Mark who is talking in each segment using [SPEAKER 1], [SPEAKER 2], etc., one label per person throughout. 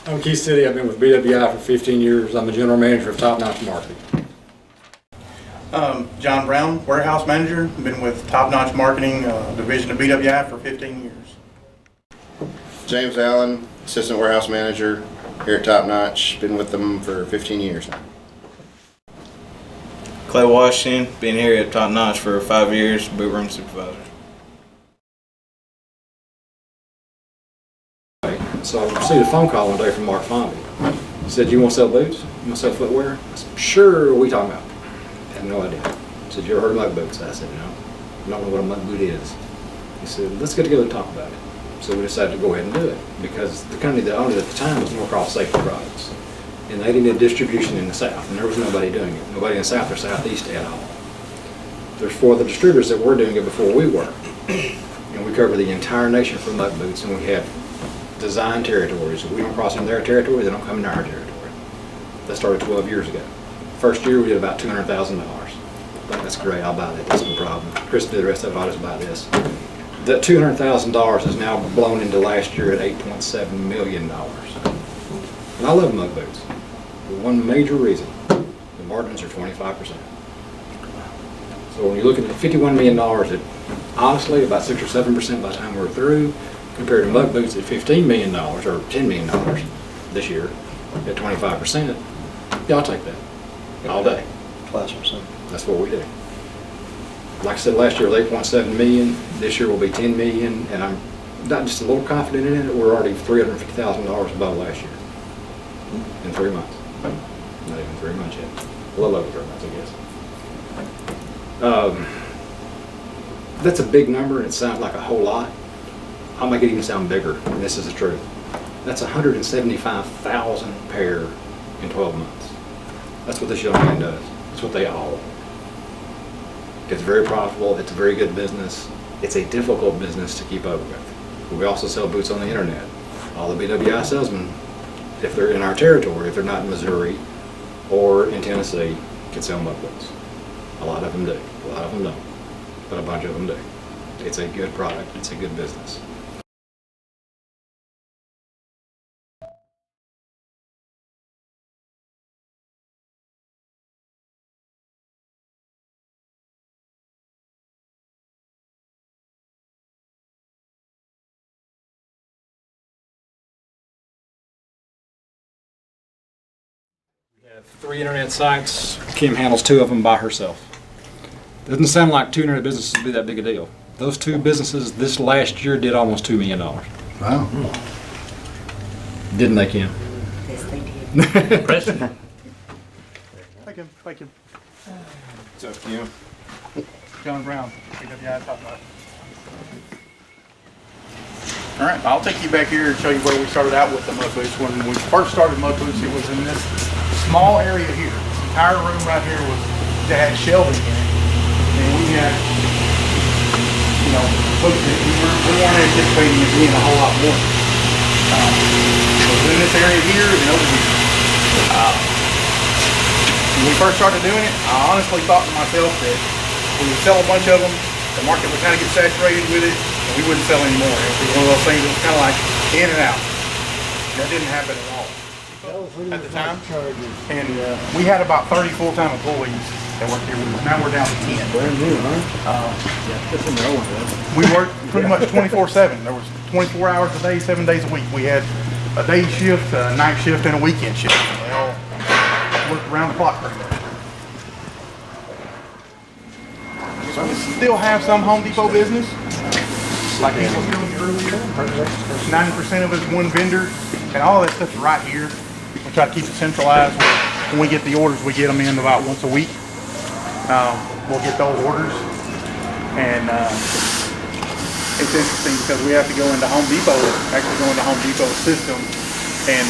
[SPEAKER 1] I'm Keith Citty. I've been with BWI for 15 years. I'm the general manager of Top Notch Marketing.
[SPEAKER 2] Jon Brown, Warehouse Manager. I've been with Top Notch Marketing division of BWI for 15 years.
[SPEAKER 3] James Allen, Assistant Warehouse Manager here at Top Notch. Been with them for 15 years now.
[SPEAKER 4] Clay Washington, been here at Top Notch for 5 years, boot room supervisor.
[SPEAKER 1] So I received a phone call one day from Mark Fonby. He said, "You want to sell boots? You want to sell footwear?" I said, "Sure, what are we talking about?" I had no idea. He said, "You ever heard of Muck Boots?" I said, "No, I don't know what a Muck Boot is." He said, "Let's get together and talk about it." So we decided to go ahead and do it because the company that owned it at the time was Norcross Safety Products. And they needed distribution in the South, and there was nobody doing it. Nobody in the South or Southeast at all. There's 4 other distributors that were doing it before we were. And we cover the entire nation for Muck Boots, and we have design territories. If we don't cross in their territory, they don't come into our territory. That started 12 years ago. First year we did about $200,000. That's great, I'll buy that, that's no problem. Chris did the rest of it, I'll just buy this. That $200,000 is now blown into last year at $8.7 million. And I love Muck Boots. For one major reason, the margins are 25%. So when you're looking at $51 million, at honestly about 6 or 7% by the time we're through, compared to Muck Boots at $15 million or $10 million this year at 25%, yeah, I'll take that all day.
[SPEAKER 5] +%.
[SPEAKER 1] That's what we do. Like I said, last year was $8.7 million. This year will be $10 million, and I'm not just a little confident in it. We're already $350,000 above last year in 3 months. Not even 3 months yet. A little over 3 months, I guess. That's a big number, and it sounds like a whole lot. I'll make it even sound bigger, and this is the truth. That's 175,000 pair in 12 months. That's what this young man does. That's what they all. It's very profitable. It's a very good business. It's a difficult business to keep up with. But we also sell boots on the internet. All the BWI salesmen, if they're in our territory, if they're not in Missouri or in Tennessee, can sell Muck Boots. A lot of them do. A lot of them don't. But a bunch of them do. It's a good product. It's a good business. We have 3 internet sites. Kim handles 2 of them by herself. Doesn't sound like 2 internet businesses would be that big a deal. Those 2 businesses this last year did almost $2 million.
[SPEAKER 5] Wow.
[SPEAKER 1] Didn't they, Kim?
[SPEAKER 6] Yes, they did.
[SPEAKER 1] Impressive.
[SPEAKER 2] Thank you. Thank you.
[SPEAKER 3] What's up, Kim?
[SPEAKER 2] Jon Brown, BWI Top Notch. All right, I'll take you back here and show you where we started out with the Muck Boots. When we first started Muck Boots, it was in this small area here. This entire room right here that had shelving in it. And we had, boots that we weren't anticipating it being a whole lot more. It was in this area here and over here. When we first started doing it, I honestly thought to myself that we would sell a bunch of them, the market would kind of get saturated with it, and we wouldn't sell anymore. It was one of those things that was kind of like in and out. That didn't happen at all at the time. And we had about 30 full-time employees that worked here with us. Now we're down to 10.
[SPEAKER 5] Brand new, huh?
[SPEAKER 2] We worked pretty much 24/7. There was 24 hours a day, 7 days a week. We had a day shift, a night shift, and a weekend shift. They all worked around the clock pretty much. So we still have some Home Depot business. Like I was telling you earlier, 90% of it is one vendor, and all that stuff's right here. We try to keep it centralized. When we get the orders, we get them in about once a week. We'll get those orders, and it's interesting because we have to go into Home Depot, actually go into Home Depot's system, and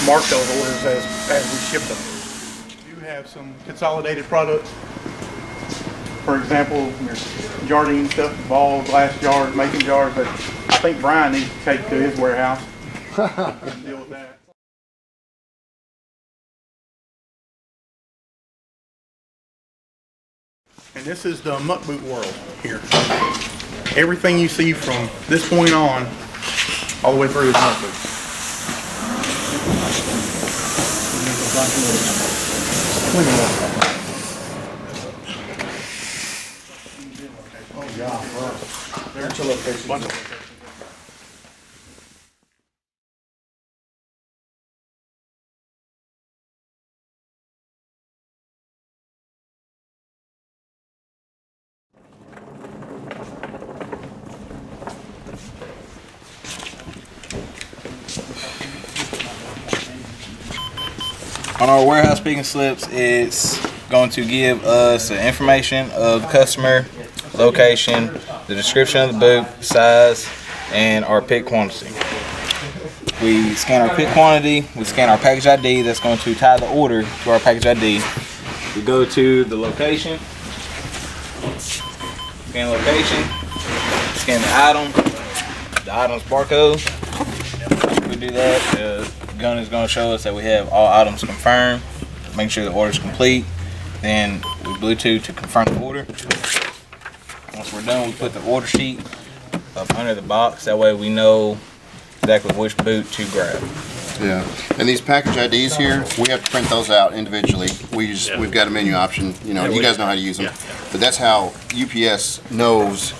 [SPEAKER 2] mark those orders as we ship them. We do have some consolidated products. For example, your jardine stuff, ball, glass jars, mason jars, but I think Brian needs to take to his warehouse and deal with that. And this is the Muck Boot world here. Everything you see from this point on, all the way through is Muck Boot.
[SPEAKER 4] On our warehouse picking slips, it's going to give us the information of the customer, location, the description of the boot, size, and our pick quantity. We scan our pick quantity, we scan our package ID that's going to tie the order to our package ID. We go to the location, scan location, scan the item's barcode. After we do that, the gun is going to show us that we have all items confirmed. Make sure the order is complete. Then we Bluetooth to confirm the order. Once we're done, we put the order sheet up under the box. That way we know exactly which boot to grab.
[SPEAKER 3] Yeah, and these package IDs here, we have to print those out individually. We've got a menu option, you know, you guys know how to use them. But that's how UPS knows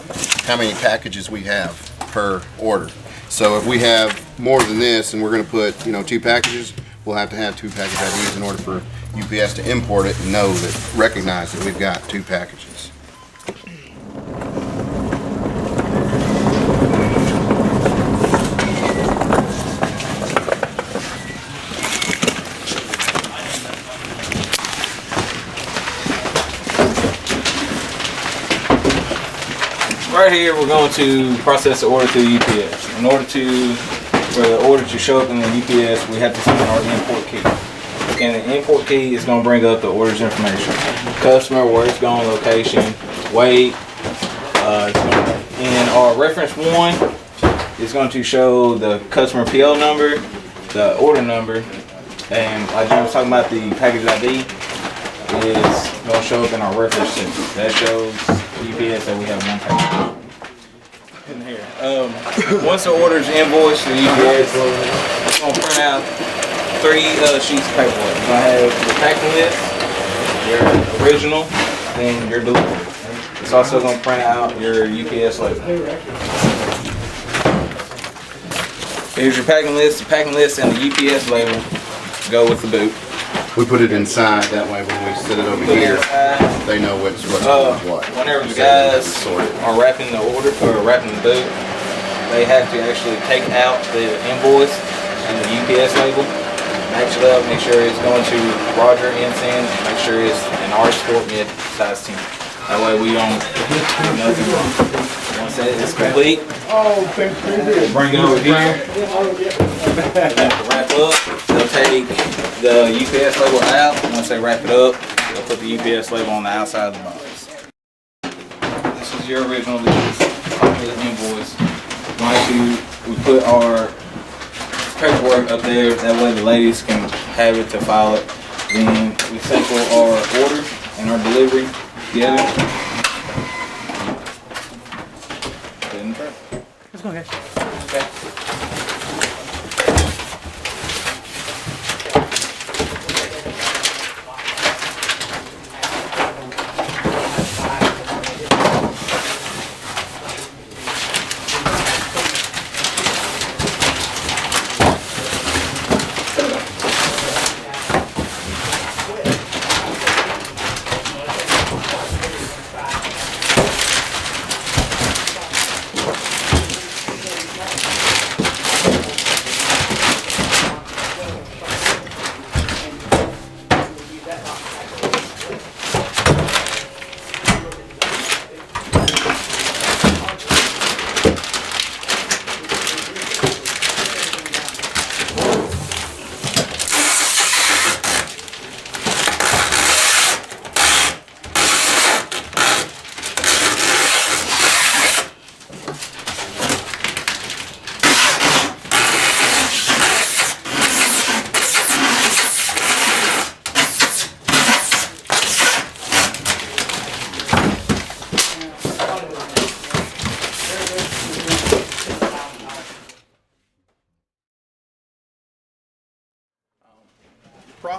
[SPEAKER 3] how many packages we have per order. So if we have more than this and we're gonna put, you know, 2 packages, we'll have to have 2 package IDs in order for UPS to import it and know that, recognize that we've got 2 packages.
[SPEAKER 4] Right here, we're going to process the order through UPS. For the order to show up in the UPS, we have to scan our import key. And the import key is going to bring up the order's information: customer, where it's going, location, weight. In our reference 1, it's going to show the customer PO number, the order number, and like I was talking about, the package ID is going to show up in our reference 2. That shows UPS that we have 1 package in here. Once the order is invoiced to UPS, it's going to print out 3 sheets of paperwork. It's going to have your packing list, your original, and your delivery. It's also going to print out your UPS label. Here's your packing list. The packing list and the UPS label go with the boot.
[SPEAKER 3] We put it inside, that way when we set it over here, they know what's going with what.
[SPEAKER 4] Whenever the guys are wrapping the order or wrapping the boot, they have to actually take out the invoice and the UPS label, match it up, make sure it's going to Roger Ensign, and make sure it's an R Sport Mid size 10. That way we don't do nothing wrong. Once that is complete, bring it over here. To wrap up, they'll take the UPS label out. Once they wrap it up, they'll put the UPS label on the outside of the box. This is your original copy of the invoice. We put our paperwork up there, that way the ladies can have it to file it. Then we sample our order and our delivery together. Put it in the truck.
[SPEAKER 2] Let's go, guys.
[SPEAKER 4] Okay.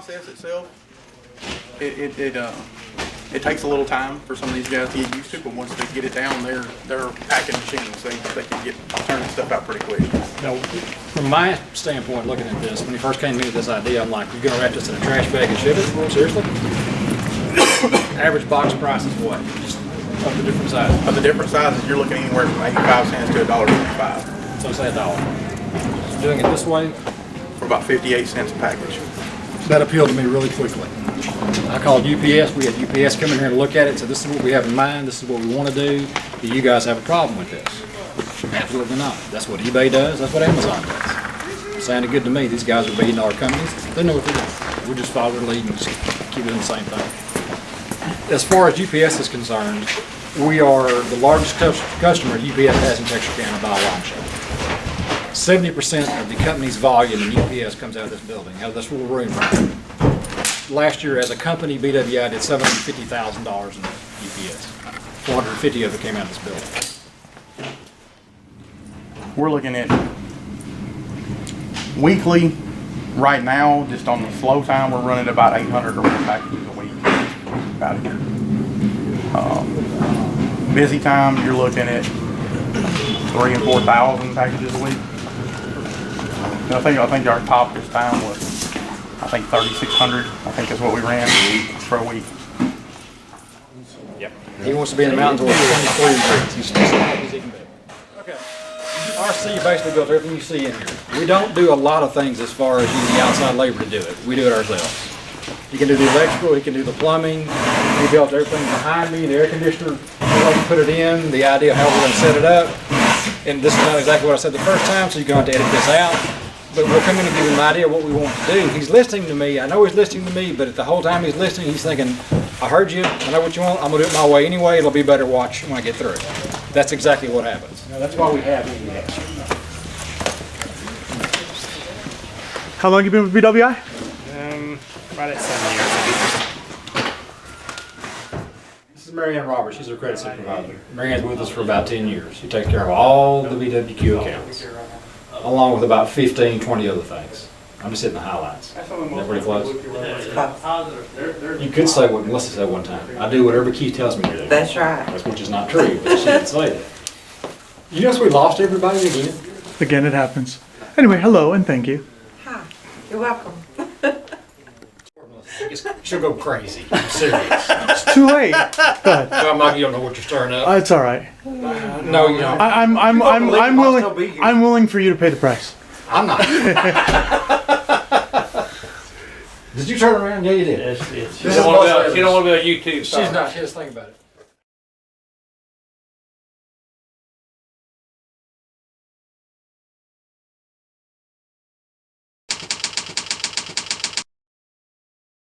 [SPEAKER 2] process itself, it takes a little time for some of these guys to get used to, but once they get it down, they're packing machines. They can get turning stuff out pretty quick.
[SPEAKER 1] Now, from my standpoint, looking at this, when he first came to me with this idea, I'm like, you're gonna wrap this in a trash bag and ship it? Seriously? Average box price is what? Just of the different sizes?
[SPEAKER 2] Of the different sizes, you're looking anywhere from 85 cents to $1.25
[SPEAKER 1] So say $1. Doing it this way,
[SPEAKER 2] for about 58 cents a package.
[SPEAKER 1] that appealed to me really quickly. I called UPS, we had UPS come in here to look at it, so this is what we have in mind, this is what we want to do. Do you guys have a problem with this? Absolutely not. That's what eBay does, that's what Amazon does. Sounded good to me. These guys are billion-dollar companies, they know what they're doing. We just follow their lead and just keep doing the same thing. As far as UPS is concerned, we are the largest customer UPS has in Texarkana by a long shot. 70% of the company's volume in UPS comes out of this building, out of this little room right here. Last year, as a company, BWI did $750,000 in UPS. 450 of it came out of this building.
[SPEAKER 2] We're looking at weekly, right now, just on the slow time, we're running about 800 or more packages a week out here. Busy time, you're looking at 3,000 and 4,000 packages a week. I think our top this time was, I think 3,600. I think is what we ran for a week.
[SPEAKER 1] Yep. He wants to be in the mountains with 23 years. He's as happy as he can be. Okay. RC basically built everything you see in here. We don't do a lot of things as far as using the outside labor to do it. We do it ourselves. He can do the electrical, he can do the plumbing. He built everything behind me, the air conditioner, how to put it in, the idea of how we're going to set it up. And this is not exactly what I said the first time, so you're going to have to edit this out. But we're coming to give him an idea of what we want to do. He's listening to me. I know he's listening to me, but the whole time he's listening, he's thinking, I heard you. I know what you want. I'm going to do it my way anyway. It'll be better watch when I get through it. That's exactly what happens. Now, that's why we have EDS.
[SPEAKER 7] How long you been with BWI?
[SPEAKER 8] Right at 7 years.
[SPEAKER 1] This is Marianne Roberts. She's our credit supervisor. Marianne's with us for about 10 years. She takes care of all the BWQ accounts, along with about 15, 20 other things. I'm just hitting the highlights. Is that pretty close? You could say what Melissa said one time. I do whatever Keith tells me to do.
[SPEAKER 6] That's right.
[SPEAKER 1] Which is not true, but she didn't say that. You notice we lost everybody again?
[SPEAKER 7] Again, it happens. Anyway, hello and thank you.
[SPEAKER 6] Hi, you're welcome.
[SPEAKER 1] She'll go crazy. I'm serious.
[SPEAKER 7] It's too late. Go ahead.
[SPEAKER 1] Well, Mike, you don't know what you're stirring up.
[SPEAKER 7] It's all right.
[SPEAKER 1] No, you don't.
[SPEAKER 7] I'm willing. I'm willing for you to pay the price.
[SPEAKER 1] I'm not. Did you turn around? Yeah, you did.
[SPEAKER 8] She don't want to be on YouTube.
[SPEAKER 1] She's not. She just think about it.